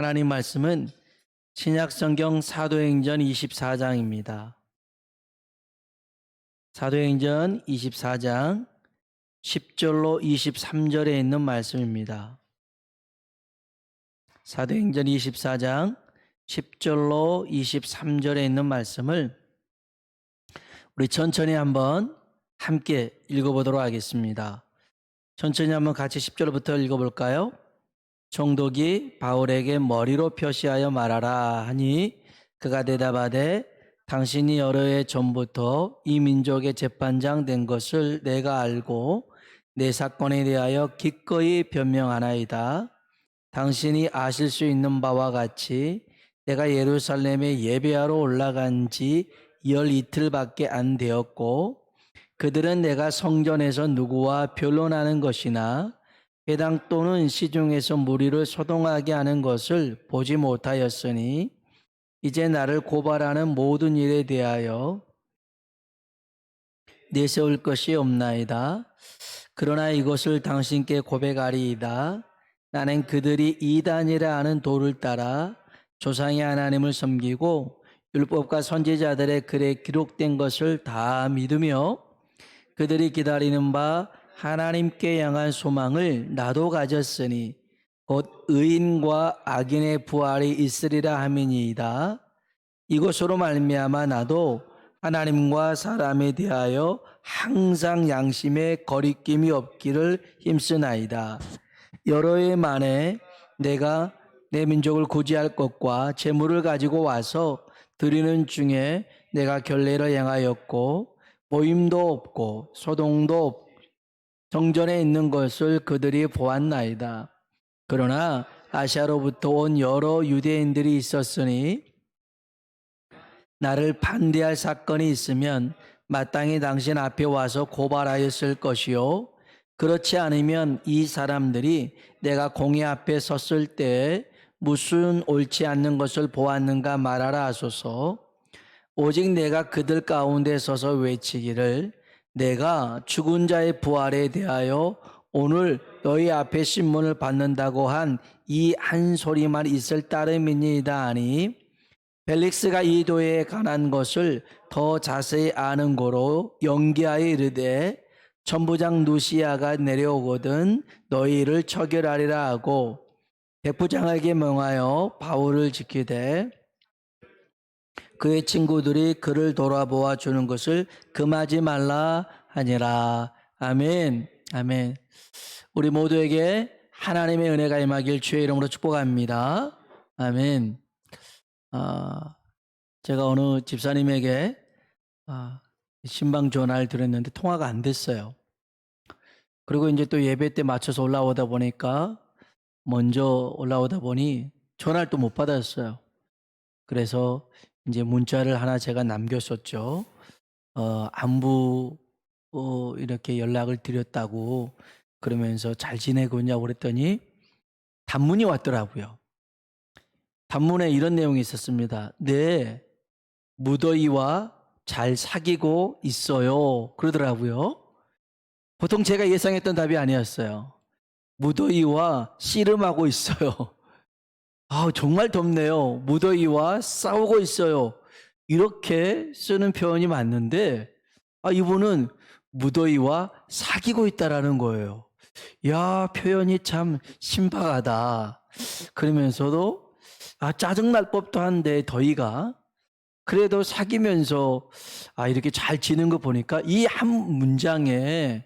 하나님 말씀은 신약성경 사도행전 24장입니다. 사도행전 24장 10절로 23절에 있는 말씀입니다. 사도행전 24장 10절로 23절에 있는 말씀을 우리 천천히 한번 함께 읽어보도록 하겠습니다. 천천히 한번 같이 10절부터 읽어볼까요? 총독이 바울에게 머리로 표시하여 말하라 하니 그가 대답하되 당신이 여러 해 전부터 이 민족의 재판장 된 것을 내가 알고 내 사건에 대하여 기꺼이 변명하나이다. 당신이 아실 수 있는 바와 같이 내가 예루살렘에 예배하러 올라간 지 열 이틀밖에 안 되었고 그들은 내가 성전에서 누구와 변론하는 것이나 회당 또는 시중에서 무리를 소동하게 하는 것을 보지 못하였으니 이제 나를 고발하는 모든 일에 대하여 내세울 것이 없나이다. 그러나 이것을 당신께 고백하리이다. 나는 그들이 이단이라 하는 도를 따라 조상의 하나님을 섬기고 율법과 선지자들의 글에 기록된 것을 다 믿으며 그들이 기다리는 바 하나님께 향한 소망을 나도 가졌으니 곧 의인과 악인의 부활이 있으리라 함이니이다. 이것으로 말미암아 나도 하나님과 사람에 대하여 항상 양심에 거리낌이 없기를 힘쓰나이다. 여러 해 만에 내가 내 민족을 구제할 것과 재물을 가지고 와서 드리는 중에 내가 결례를 행하였고 모임도 없고 소동도 없고 정전에 있는 것을 그들이 보았나이다. 그러나 아시아로부터 온 여러 유대인들이 있었으니 나를 반대할 사건이 있으면 마땅히 당신 앞에 와서 고발하였을 것이요 그렇지 않으면 이 사람들이 내가 공회 앞에 섰을 때 무슨 옳지 않는 것을 보았는가 말하라 하소서. 오직 내가 그들 가운데 서서 외치기를 내가 죽은 자의 부활에 대하여 오늘 너희 앞에 신문을 받는다고 한 이 한 소리만 있을 따름이니이다 하니 벨릭스가 이 도에 관한 것을 더 자세히 아는 고로 연기하여 이르되 천부장 누시아가 내려오거든 너희를 처결하리라 하고 백부장에게 명하여 바울을 지키되 그의 친구들이 그를 돌아보아 주는 것을 금하지 말라 하니라. 아멘. 아멘. 우리 모두에게 하나님의 은혜가 임하길 주의 이름으로 축복합니다. 아멘. 제가 어느 집사님에게 신방 전화를 드렸는데 통화가 안 됐어요. 그리고 이제 또 예배 때 맞춰서 올라오다 보니까 먼저 올라오다 보니 전화를 또 못 받았어요. 그래서 이제 문자를 하나 제가 남겼었죠. 안부 이렇게 연락을 드렸다고 그러면서 잘 지내고 있냐고 그랬더니 단문이 왔더라고요. 단문에 이런 내용이 있었습니다. 네, 무더위와 잘 사귀고 있어요. 그러더라고요. 보통 제가 예상했던 답이 아니었어요. 무더위와 씨름하고 있어요. 정말 덥네요. 무더위와 싸우고 있어요. 이렇게 쓰는 표현이 맞는데 이분은 무더위와 사귀고 있다라는 거예요. 야, 표현이 참 신박하다. 그러면서도 짜증날 법도 한데 더위가 그래도 사귀면서 이렇게 잘 지는 거 보니까 이 한 문장에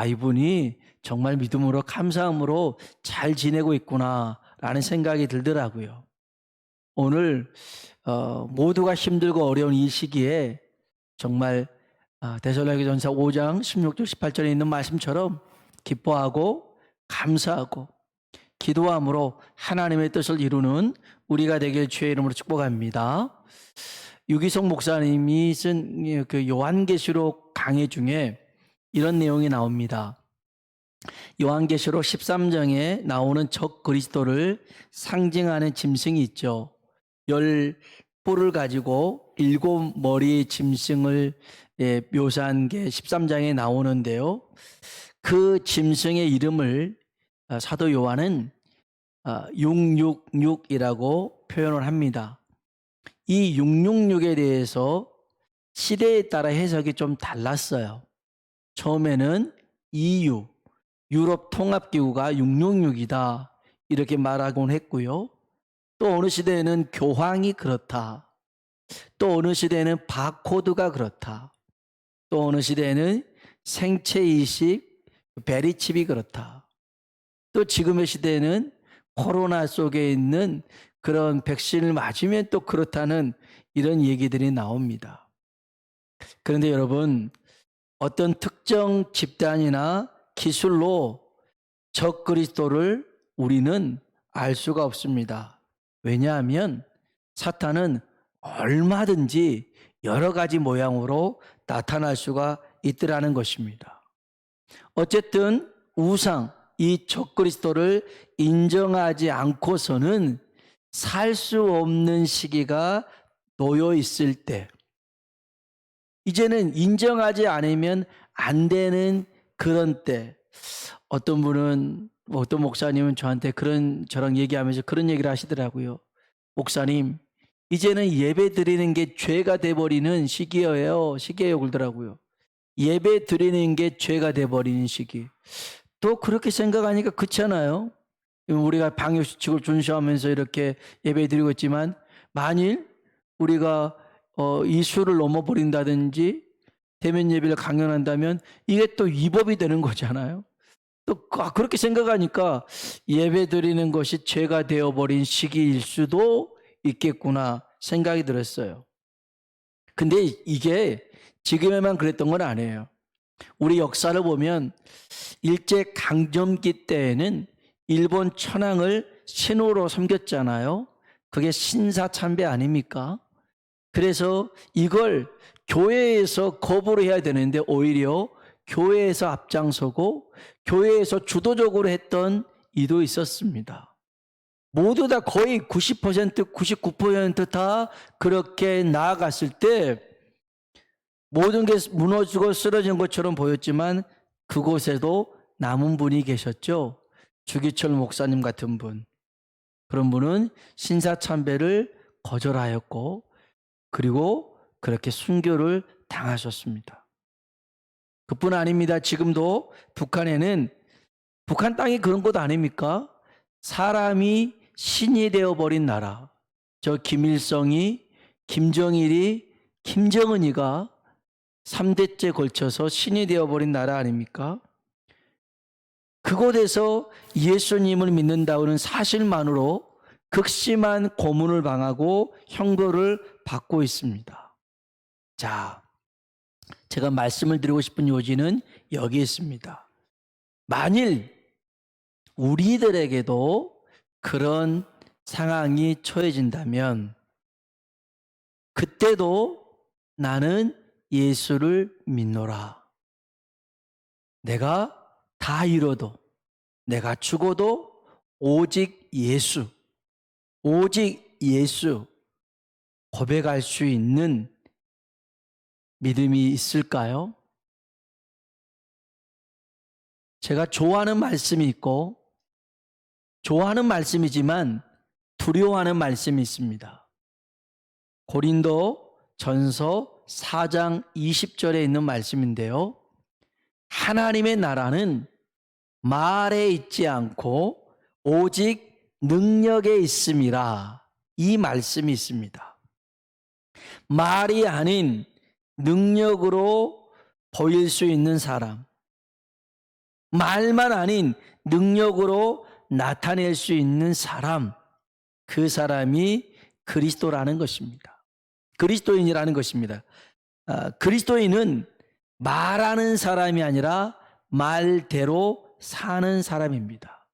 이분이 정말 믿음으로 감사함으로 잘 지내고 있구나라는 생각이 들더라고요. 오늘 모두가 힘들고 어려운 이 시기에 정말 데살로니가전서 5장 16절 18절에 있는 말씀처럼 기뻐하고 감사하고 기도함으로 하나님의 뜻을 이루는 우리가 되길 주의 이름으로 축복합니다. 유기성 목사님이 쓴 그 요한계시록 강해 중에 이런 내용이 나옵니다. 요한계시록 13장에 나오는 적 그리스도를 상징하는 짐승이 있죠. 10뿔을 가지고 7머리의 짐승을 묘사한 게 13장에 나오는데요. 그 짐승의 이름을 사도 요한은 666이라고 표현을 합니다. 이 666에 대해서 시대에 따라 해석이 좀 달랐어요. 처음에는 EU, 유럽 통합기구가 666이다 이렇게 말하곤 했고요. 또 어느 시대에는 교황이 그렇다. 또 어느 시대에는 바코드가 그렇다. 또 어느 시대에는 생체이식 베리칩이 그렇다. 또 지금의 시대에는 코로나 속에 있는 그런 백신을 맞으면 또 그렇다는 이런 얘기들이 나옵니다. 그런데 여러분, 어떤 특정 집단이나 기술로 적그리스도를 우리는 알 수가 없습니다. 왜냐하면 사탄은 얼마든지 여러 가지 모양으로 나타날 수가 있더라는 것입니다. 어쨌든 우상, 이 적그리스도를 인정하지 않고서는 살 수 없는 시기가 놓여 있을 때, 이제는 인정하지 않으면 안 되는 그런 때, 어떤 분은, 어떤 목사님은 저한테 저랑 얘기하면서 그런 얘기를 하시더라고요. 목사님, 이제는 예배 드리는 게 죄가 돼버리는 시기예요. 그러더라고요. 예배 드리는 게 죄가 돼버리는 시기. 또 그렇게 생각하니까 그렇잖아요. 우리가 방역수칙을 준수하면서 이렇게 예배 드리고 있지만, 만일 우리가 이 수를 넘어버린다든지 대면 예배를 강요한다면 이게 또 위법이 되는 거잖아요. 또 그렇게 생각하니까 예배 드리는 것이 죄가 되어버린 시기일 수도 있겠구나 생각이 들었어요. 근데 이게 지금에만 그랬던 건 아니에요. 우리 역사를 보면 일제강점기 때에는 일본 천황을 신으로 섬겼잖아요. 그게 신사참배 아닙니까? 그래서 이걸 교회에서 거부를 해야 되는데 오히려 교회에서 앞장서고 교회에서 주도적으로 했던 이도 있었습니다. 모두 다 거의 90%, 99%다 그렇게 나아갔을 때 모든 게 무너지고 쓰러진 것처럼 보였지만 그곳에도 남은 분이 계셨죠. 주기철 목사님 같은 분. 그런 분은 신사참배를 거절하였고 그리고 그렇게 순교를 당하셨습니다. 그뿐 아닙니다. 지금도 북한에는, 북한 땅이 그런 곳 아닙니까? 사람이 신이 되어버린 나라. 저 김일성이, 김정일이, 김정은이가 3대째 걸쳐서 신이 되어버린 나라 아닙니까? 그곳에서 예수님을 믿는다는 사실만으로 극심한 고문을 당하고 형벌을 받고 있습니다. 자, 제가 말씀을 드리고 싶은 요지는 여기 있습니다. 만일 우리들에게도 그런 상황이 처해진다면 그때도 나는 예수를 믿노라. 내가 다 잃어도, 내가 죽어도 오직 예수 고백할 수 있는 믿음이 있을까요? 제가 좋아하는 말씀이 있고 좋아하는 말씀이지만 두려워하는 말씀이 있습니다. 고린도 전서 4장 20절에 있는 말씀인데요. 하나님의 나라는 말에 있지 않고 오직 능력에 있음이라, 이 말씀이 있습니다. 말이 아닌 능력으로 보일 수 있는 사람, 말만 아닌 능력으로 나타낼 수 있는 사람, 그 사람이 그리스도라는 것입니다. 그리스도인이라는 것입니다. 그리스도인은 말하는 사람이 아니라 말대로 사는 사람입니다.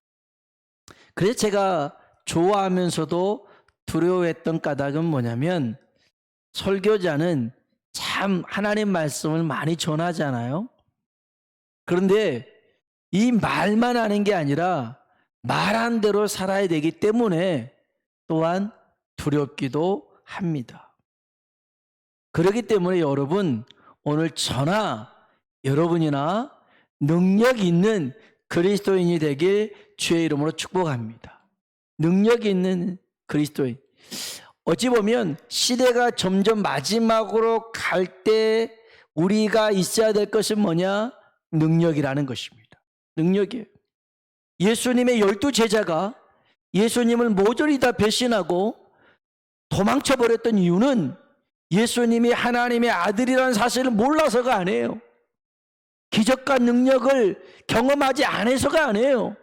그래서 제가 좋아하면서도 두려워했던 까닭은 뭐냐면, 설교자는 참 하나님 말씀을 많이 전하잖아요. 그런데 이 말만 하는 게 아니라 말한 대로 살아야 되기 때문에 또한 두렵기도 합니다. 그렇기 때문에 여러분, 오늘 저나 여러분이나 능력 있는 그리스도인이 되길 주의 이름으로 축복합니다. 능력이 있는 그리스도인. 어찌 보면 시대가 점점 마지막으로 갈 때 우리가 있어야 될 것은 뭐냐? 능력이라는 것입니다. 능력이에요. 예수님의 12 제자가 예수님을 모조리 다 배신하고 도망쳐버렸던 이유는 예수님이 하나님의 아들이라는 사실을 몰라서가 아니에요. 기적과 능력을 경험하지 않아서가 아니에요.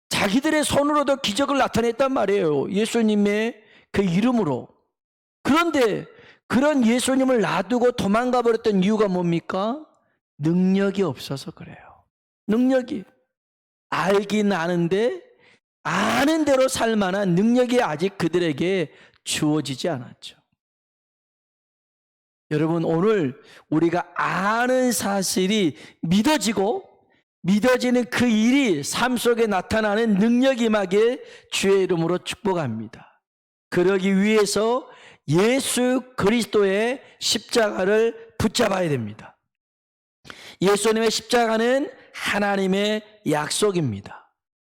자기들의 손으로도 기적을 나타냈단 말이에요. 예수님의 그 이름으로. 그런데 그런 예수님을 놔두고 도망가 버렸던 이유가 뭡니까? 능력이 없어서 그래요. 능력이. 알긴 아는데 아는 대로 살 만한 능력이 아직 그들에게 주어지지 않았죠. 여러분, 오늘 우리가 아는 사실이 믿어지는 그 일이 삶 속에 나타나는 능력이 임하길 주의 이름으로 축복합니다. 그러기 위해서 예수 그리스도의 십자가를 붙잡아야 됩니다. 예수님의 십자가는 하나님의 약속입니다.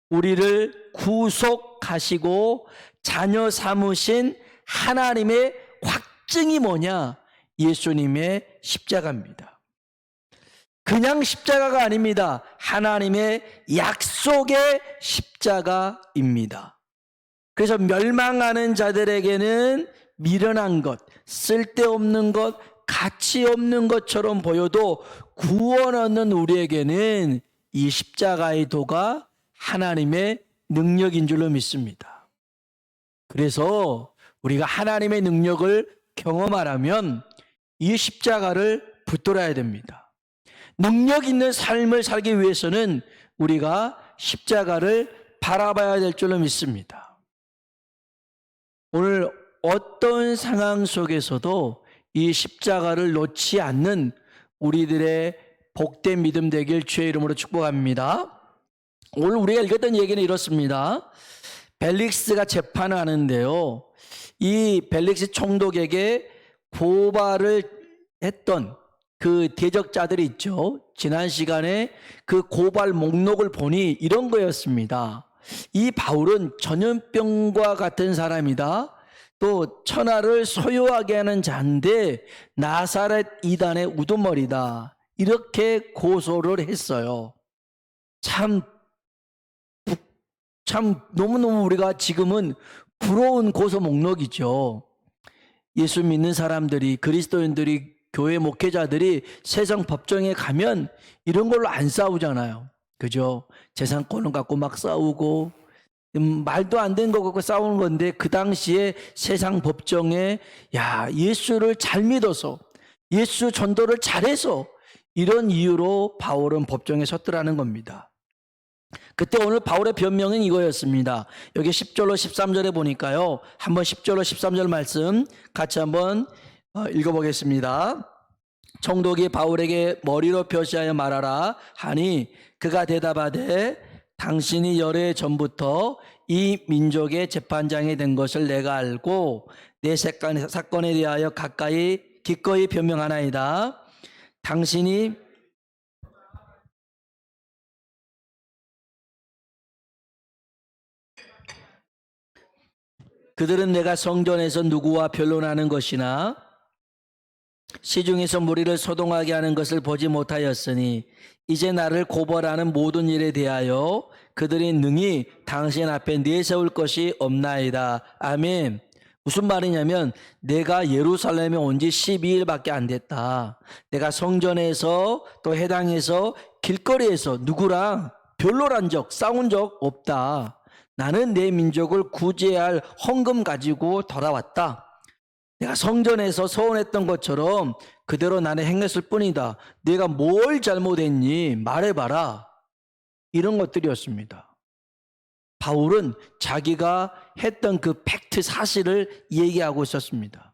우리를 구속하시고 자녀 삼으신 하나님의 확증이 뭐냐? 예수님의 십자가입니다. 그냥 십자가가 아닙니다. 하나님의 약속의 십자가입니다. 그래서 멸망하는 자들에게는 미련한 것, 쓸데없는 것, 가치 없는 것처럼 보여도 구원 얻는 우리에게는 이 십자가의 도가 하나님의 능력인 줄로 믿습니다. 그래서 우리가 하나님의 능력을 경험하려면 이 십자가를 붙들어야 됩니다. 능력 있는 삶을 살기 위해서는 우리가 십자가를 바라봐야 될 줄로 믿습니다. 오늘 어떤 상황 속에서도 이 십자가를 놓지 않는 우리들의 복된 믿음 되길 주의 이름으로 축복합니다. 오늘 우리가 읽었던 얘기는 이렇습니다. 벨릭스가 재판을 하는데요, 이 벨릭스 총독에게 고발을 했던 그 대적자들이 있죠. 지난 시간에 그 고발 목록을 보니 이런 거였습니다. 이 바울은 전염병과 같은 사람이다. 또 천하를 소유하게 하는 자인데 나사렛 이단의 우두머리다. 이렇게 고소를 했어요. 참 너무너무 우리가 지금은 부러운 고소 목록이죠. 예수 믿는 사람들이, 그리스도인들이, 교회 목회자들이 세상 법정에 가면 이런 걸로 안 싸우잖아요. 그죠? 재산권을 갖고 막 싸우고 말도 안 되는 거 갖고 싸우는 건데, 그 당시에 세상 법정에 예수를 잘 믿어서, 예수 전도를 잘해서 이런 이유로 바울은 법정에 섰더라는 겁니다. 그때 오늘 바울의 변명은 이거였습니다. 여기 10절로 13절에 보니까요, 한번 10절로 13절 말씀 같이 한번 읽어보겠습니다. 총독이 바울에게 머리로 표시하여 말하라 하니 그가 대답하되 당신이 열흘 전부터 이 민족의 재판장이 된 것을 내가 알고 내 사건에 대하여 기꺼이 변명하나이다. 당신이 그들은 내가 성전에서 누구와 변론하는 것이나 시중에서 무리를 소동하게 하는 것을 보지 못하였으니 이제 나를 고발하는 모든 일에 대하여 그들이 능히 당신 앞에 내세울 것이 없나이다. 아멘. 무슨 말이냐면, 내가 예루살렘에 온 지 12일밖에 안 됐다. 내가 성전에서 또 해당에서 길거리에서 누구랑 변론한 적, 싸운 적 없다. 나는 내 민족을 구제할 헌금 가지고 돌아왔다. 내가 성전에서 서원했던 것처럼 그대로 나는 행했을 뿐이다. 내가 뭘 잘못했니? 말해봐라. 이런 것들이었습니다. 바울은 자기가 했던 그 팩트 사실을 얘기하고 있었습니다.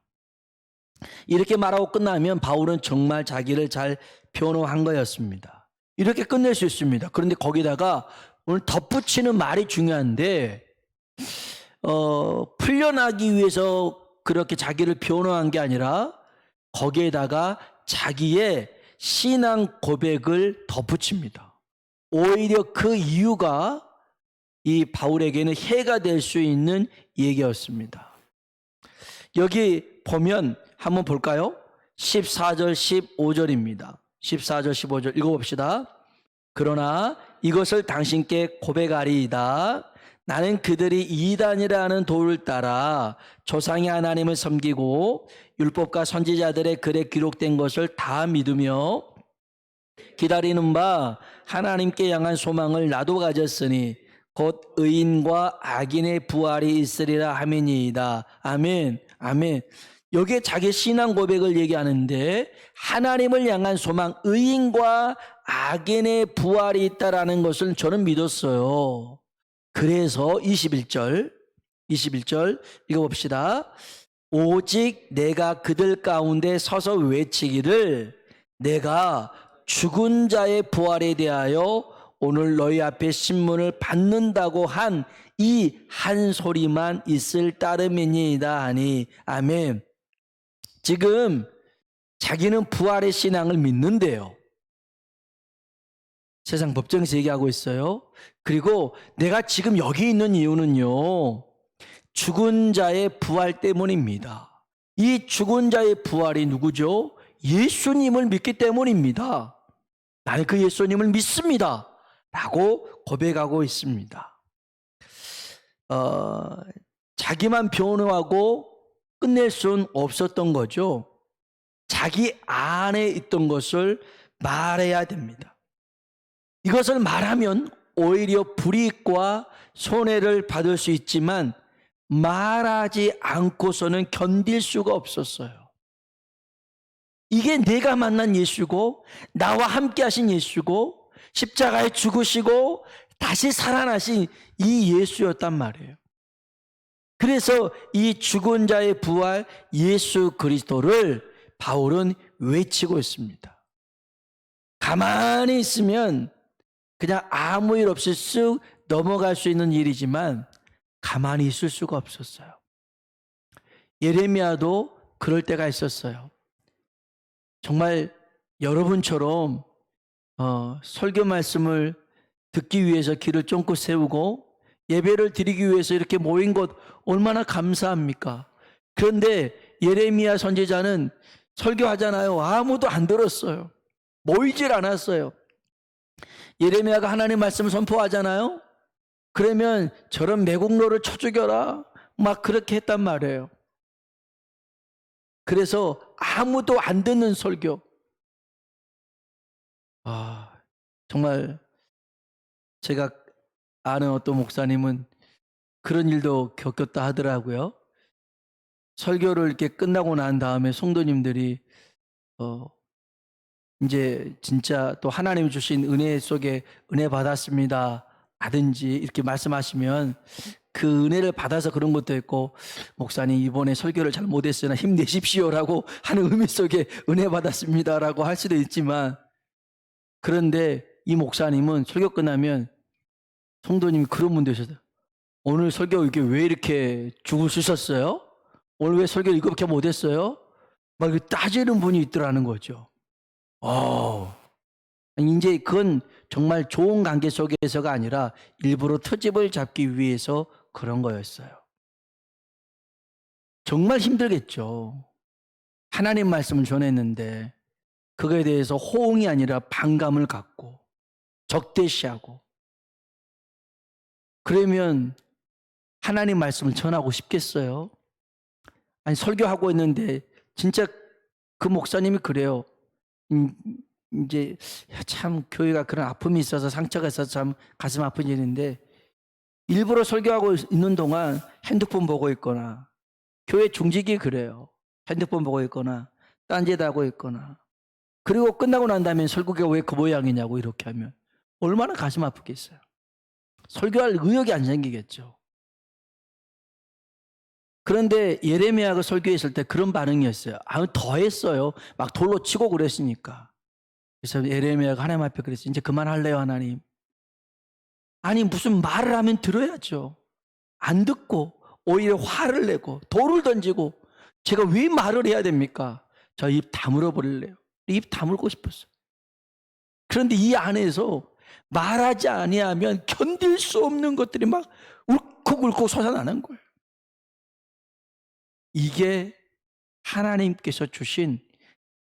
이렇게 말하고 끝나면 바울은 정말 자기를 잘 변호한 거였습니다. 이렇게 끝낼 수 있습니다. 그런데 거기다가 오늘 덧붙이는 말이 중요한데, 풀려나기 위해서 그렇게 자기를 변호한 게 아니라 거기에다가 자기의 신앙 고백을 덧붙입니다. 오히려 그 이유가 이 바울에게는 해가 될 수 있는 얘기였습니다. 여기 보면 한번 볼까요? 14절 15절입니다. 14절 15절 읽어봅시다. 그러나 이것을 당신께 고백하리이다. 나는 그들이 이단이라 하는 도를 따라 조상의 하나님을 섬기고 율법과 선지자들의 글에 기록된 것을 다 믿으며 기다리는 바 하나님께 향한 소망을 나도 가졌으니 곧 의인과 악인의 부활이 있으리라 하매니이다. 아멘. 아멘. 여기에 자기 신앙 고백을 얘기하는데 하나님을 향한 소망, 의인과 악인의 부활이 있다라는 것을 저는 믿었어요. 그래서 21절 읽어봅시다. 오직 내가 그들 가운데 서서 외치기를 내가 죽은 자의 부활에 대하여 오늘 너희 앞에 신문을 받는다고 한 이 한 소리만 있을 따름이니이다 하니. 아멘. 지금 자기는 부활의 신앙을 믿는데요. 세상 법정에서 얘기하고 있어요. 그리고 내가 지금 여기 있는 이유는요, 죽은 자의 부활 때문입니다. 이 죽은 자의 부활이 누구죠? 예수님을 믿기 때문입니다. 나는 그 예수님을 믿습니다 라고 고백하고 있습니다. 자기만 변호하고 끝낼 수는 없었던 거죠. 자기 안에 있던 것을 말해야 됩니다. 이것을 말하면 오히려 불이익과 손해를 받을 수 있지만 말하지 않고서는 견딜 수가 없었어요. 이게 내가 만난 예수고 나와 함께 하신 예수고 십자가에 죽으시고 다시 살아나신 이 예수였단 말이에요. 그래서 이 죽은 자의 부활 예수 그리스도를 바울은 외치고 있습니다. 가만히 있으면 그냥 아무 일 없이 쓱 넘어갈 수 있는 일이지만 가만히 있을 수가 없었어요. 예레미야도 그럴 때가 있었어요. 정말 여러분처럼 설교 말씀을 듣기 위해서 길을 쫑긋 세우고 예배를 드리기 위해서 이렇게 모인 것 얼마나 감사합니까? 그런데 예레미야 선지자는 설교하잖아요. 아무도 안 들었어요. 모이질 않았어요. 예레미야가 하나님 말씀을 선포하잖아요. 그러면 저런 매국노를 쳐 죽여라 막 그렇게 했단 말이에요. 그래서 아무도 안 듣는 설교. 정말 제가 아는 어떤 목사님은 그런 일도 겪었다 하더라고요. 설교를 이렇게 끝나고 난 다음에 성도님들이 이제 진짜 또 하나님 주신 은혜 속에 은혜 받았습니다 하든지 이렇게 말씀하시면 그 은혜를 받아서 그런 것도 있고, 목사님 이번에 설교를 잘 못했으나 힘내십시오라고 하는 의미 속에 은혜 받았습니다라고 할 수도 있지만, 그런데 이 목사님은 설교 끝나면 성도님이 그런 분도 있었어요. 오늘 설교 이게 왜 이렇게 죽으셨어요? 오늘 왜 설교 이렇게 못했어요? 막 따지는 분이 있더라는 거죠. 이제 그건 정말 좋은 관계 속에서가 아니라 일부러 트집을 잡기 위해서 그런 거였어요. 정말 힘들겠죠. 하나님 말씀을 전했는데 그거에 대해서 호응이 아니라 반감을 갖고 적대시하고, 그러면 하나님 말씀을 전하고 싶겠어요? 아니, 설교하고 있는데 진짜 그 목사님이 그래요. 이제 참 교회가 그런 아픔이 있어서 상처가 있어서 참 가슴 아픈 일인데, 일부러 설교하고 있는 동안 핸드폰 보고 있거나, 교회 중직이 그래요. 핸드폰 보고 있거나 딴짓 하고 있거나, 그리고 끝나고 난 다음에 설교가 왜 그 모양이냐고 이렇게 하면 얼마나 가슴 아프겠어요. 설교할 의욕이 안 생기겠죠. 그런데 예레미야가 설교했을 때 그런 반응이었어요. 더 했어요. 막 돌로 치고 그랬으니까. 그래서 예레미야가 하나님 앞에 그랬어요. 이제 그만할래요, 하나님? 아니, 무슨 말을 하면 들어야죠. 안 듣고 오히려 화를 내고 돌을 던지고, 제가 왜 말을 해야 됩니까? 저 입 다물어 버릴래요. 입 다물고 싶었어요. 그런데 이 안에서 말하지 아니하면 견딜 수 없는 것들이 막 울컥울컥 솟아나는 거예요. 이게 하나님께서 주신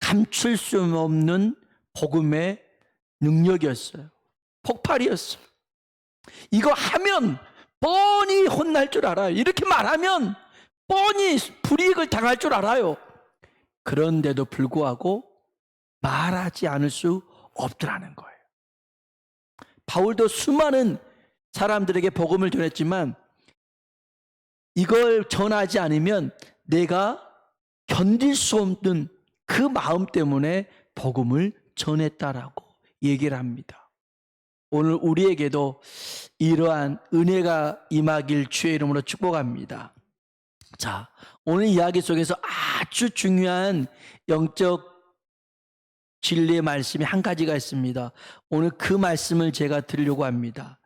감출 수 없는 복음의 능력이었어요. 폭발이었어요. 이거 하면 뻔히 혼날 줄 알아요. 이렇게 말하면 뻔히 불이익을 당할 줄 알아요. 그런데도 불구하고 말하지 않을 수 없더라는 거예요. 바울도 수많은 사람들에게 복음을 전했지만 이걸 전하지 않으면 내가 견딜 수 없는 그 마음 때문에 복음을 전했다라고 얘기를 합니다. 오늘 우리에게도 이러한 은혜가 임하길 주의 이름으로 축복합니다. 자, 오늘 이야기 속에서 아주 중요한 영적 진리의 말씀이 한 가지가 있습니다. 오늘 그 말씀을 제가 드리려고 합니다.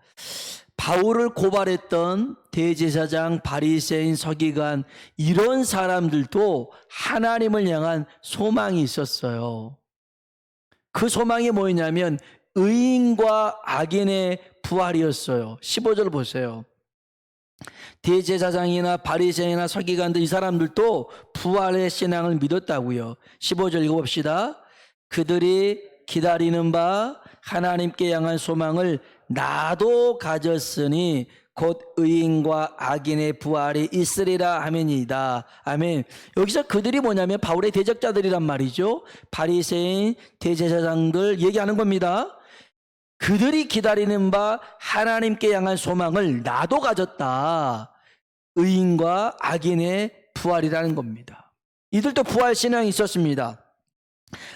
바울을 고발했던 대제사장, 바리새인, 서기관 이런 사람들도 하나님을 향한 소망이 있었어요. 그 소망이 뭐였냐면 의인과 악인의 부활이었어요. 15절 보세요. 대제사장이나 바리새인이나 서기관들 이 사람들도 부활의 신앙을 믿었다고요. 15절 읽어봅시다. 그들이 기다리는 바 하나님께 향한 소망을 나도 가졌으니 곧 의인과 악인의 부활이 있으리라 하면이다. 아멘. 여기서 그들이 뭐냐면 바울의 대적자들이란 말이죠. 바리새인, 대제사장들 얘기하는 겁니다. 그들이 기다리는 바 하나님께 향한 소망을 나도 가졌다. 의인과 악인의 부활이라는 겁니다. 이들도 부활 신앙이 있었습니다.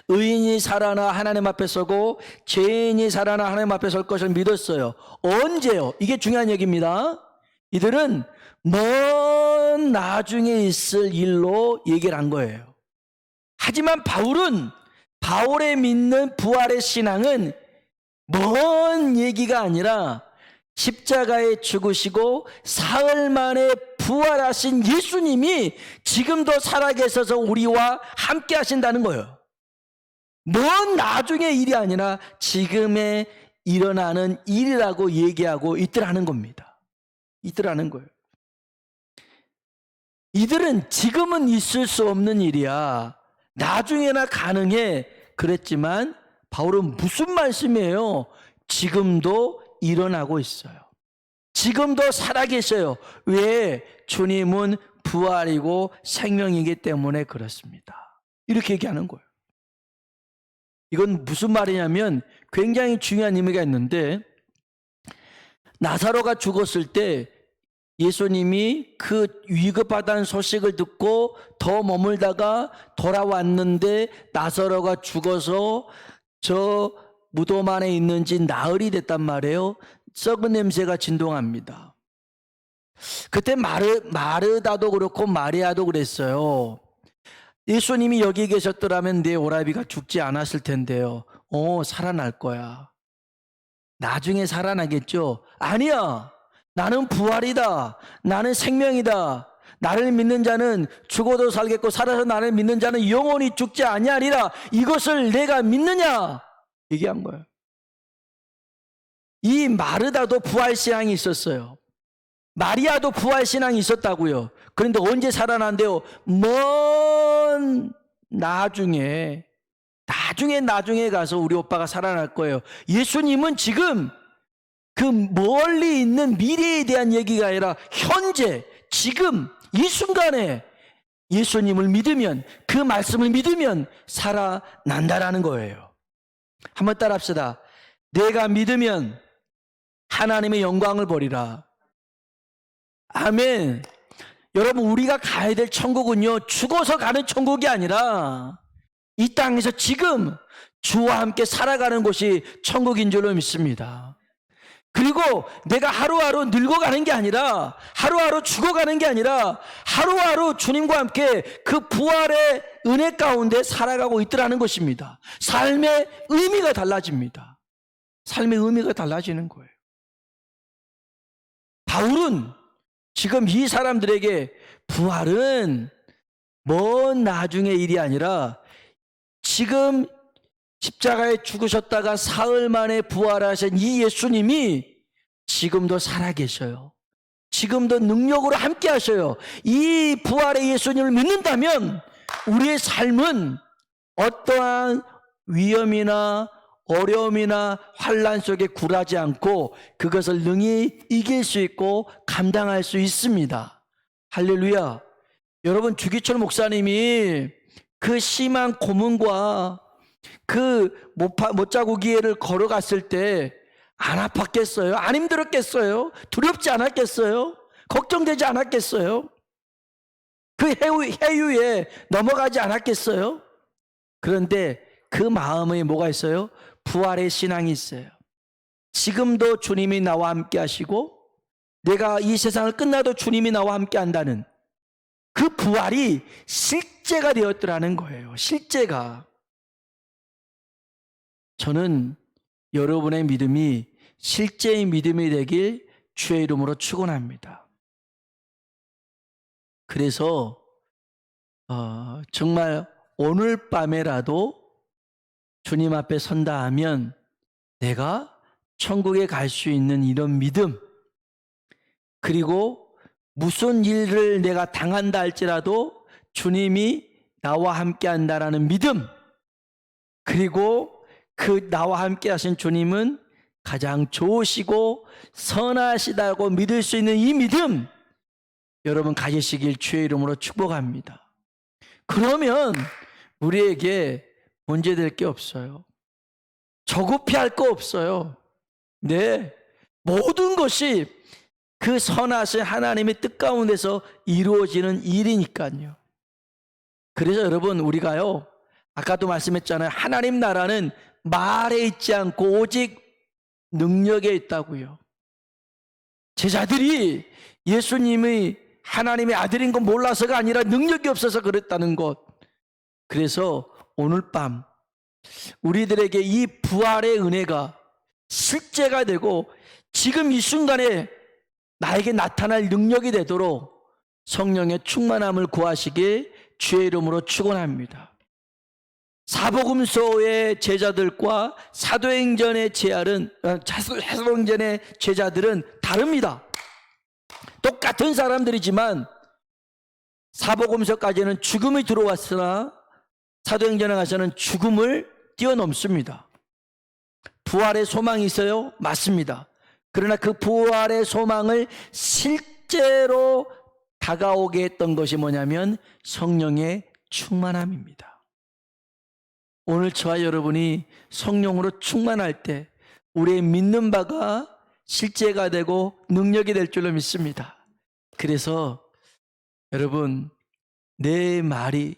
의인이 살아나 하나님 앞에 서고 죄인이 살아나 하나님 앞에 설 것을 믿었어요. 언제요? 이게 중요한 얘기입니다. 이들은 먼 나중에 있을 일로 얘기를 한 거예요. 하지만 바울은 바울의 믿는 부활의 신앙은 먼 얘기가 아니라 십자가에 죽으시고 사흘 만에 부활하신 예수님이 지금도 살아계셔서 우리와 함께 하신다는 거예요. 먼 나중의 일이 아니라 지금에 일어나는 일이라고 얘기하고 있더라는 겁니다. 있더라는 거예요. 이들은 지금은 있을 수 없는 일이야. 나중에나 가능해. 그랬지만 바울은 무슨 말씀이에요? 지금도 일어나고 있어요. 지금도 살아계셔요. 왜? 주님은 부활이고 생명이기 때문에 그렇습니다. 이렇게 얘기하는 거예요. 이건 무슨 말이냐면 굉장히 중요한 의미가 있는데, 나사로가 죽었을 때 예수님이 그 위급하다는 소식을 듣고 더 머물다가 돌아왔는데 나사로가 죽어서 저 무덤 안에 있는지 나흘이 됐단 말이에요. 썩은 냄새가 진동합니다. 그때 마르다도 그렇고 마리아도 그랬어요. 예수님이 여기 계셨더라면 내 오라비가 죽지 않았을 텐데요. 살아날 거야. 나중에 살아나겠죠? 아니야. 나는 부활이다. 나는 생명이다. 나를 믿는 자는 죽어도 살겠고 살아서 나를 믿는 자는 영원히 죽지 아니하리라. 이것을 내가 믿느냐? 얘기한 거예요. 이 마르다도 부활신앙이 있었어요. 마리아도 부활신앙이 있었다고요. 그런데 언제 살아난대요? 먼 나중에 가서 우리 오빠가 살아날 거예요. 예수님은 지금 그 멀리 있는 미래에 대한 얘기가 아니라 현재 지금 이 순간에 예수님을 믿으면, 그 말씀을 믿으면 살아난다라는 거예요. 한번 따라 합시다. 내가 믿으면 하나님의 영광을 보리라. 아멘. 여러분, 우리가 가야 될 천국은요, 죽어서 가는 천국이 아니라 이 땅에서 지금 주와 함께 살아가는 곳이 천국인 줄로 믿습니다. 그리고 내가 하루하루 늙어가는 게 아니라, 하루하루 죽어가는 게 아니라 하루하루 주님과 함께 그 부활의 은혜 가운데 살아가고 있더라는 것입니다. 삶의 의미가 달라집니다. 삶의 의미가 달라지는 거예요. 바울은 지금 이 사람들에게 부활은 먼 나중의 일이 아니라 지금 십자가에 죽으셨다가 사흘 만에 부활하신 이 예수님이 지금도 살아계셔요. 지금도 능력으로 함께 하셔요. 이 부활의 예수님을 믿는다면 우리의 삶은 어떠한 위험이나 어려움이나 환난 속에 굴하지 않고 그것을 능히 이길 수 있고 감당할 수 있습니다. 할렐루야. 여러분, 주기철 목사님이 그 심한 고문과 그 못자국이를 걸어갔을 때 안 아팠겠어요? 안 힘들었겠어요? 두렵지 않았겠어요? 걱정되지 않았겠어요? 그 해유에 넘어가지 않았겠어요? 그런데 그 마음에 뭐가 있어요? 부활의 신앙이 있어요. 지금도 주님이 나와 함께 하시고 내가 이 세상을 끝나도 주님이 나와 함께 한다는 그 부활이 실제가 되었더라는 거예요. 실제가. 저는 여러분의 믿음이 실제의 믿음이 되길 주의 이름으로 축원합니다. 그래서 정말 오늘 밤에라도 주님 앞에 선다 하면 내가 천국에 갈 수 있는 이런 믿음, 그리고 무슨 일을 내가 당한다 할지라도 주님이 나와 함께 한다라는 믿음, 그리고 그 나와 함께 하신 주님은 가장 좋으시고 선하시다고 믿을 수 있는 이 믿음 여러분 가지시길 주의 이름으로 축복합니다. 그러면 우리에게 문제될 게 없어요. 조급해할 거 없어요. 네, 모든 것이 그 선하신 하나님의 뜻 가운데서 이루어지는 일이니까요. 그래서 여러분, 우리가요, 아까도 말씀했잖아요. 하나님 나라는 말에 있지 않고 오직 능력에 있다고요. 제자들이 예수님이 하나님의 아들인 건 몰라서가 아니라 능력이 없어서 그랬다는 것. 그래서 오늘 밤 우리들에게 이 부활의 은혜가 실제가 되고 지금 이 순간에 나에게 나타날 능력이 되도록 성령의 충만함을 구하시길 주의 이름으로 축원합니다. 사복음서의 제자들과 사도행전의 제자들은 다릅니다. 똑같은 사람들이지만 사복음서까지는 죽음이 들어왔으나 사도행전에 가서는 죽음을 뛰어넘습니다. 부활의 소망이 있어요? 맞습니다. 그러나 그 부활의 소망을 실제로 다가오게 했던 것이 뭐냐면 성령의 충만함입니다. 오늘 저와 여러분이 성령으로 충만할 때 우리의 믿는 바가 실제가 되고 능력이 될 줄로 믿습니다. 그래서 여러분, 내 말이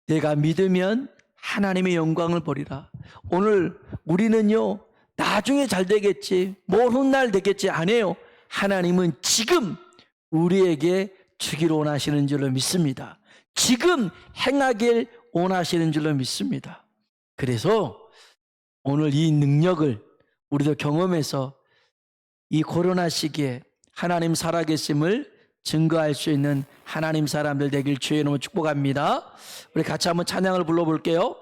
내가 믿으면 하나님의 영광을 보리라. 오늘 우리는요, 나중에 잘 되겠지, 뭐 훗날 되겠지 안 해요. 하나님은 지금 우리에게 주기를 원하시는 줄로 믿습니다. 지금 행하길 원하시는 줄로 믿습니다. 그래서 오늘 이 능력을 우리도 경험해서 이 코로나 시기에 하나님 살아계심을 증거할 수 있는 하나님 사람들 되길 주의 이름으로 축복합니다. 우리 같이 한번 찬양을 불러볼게요.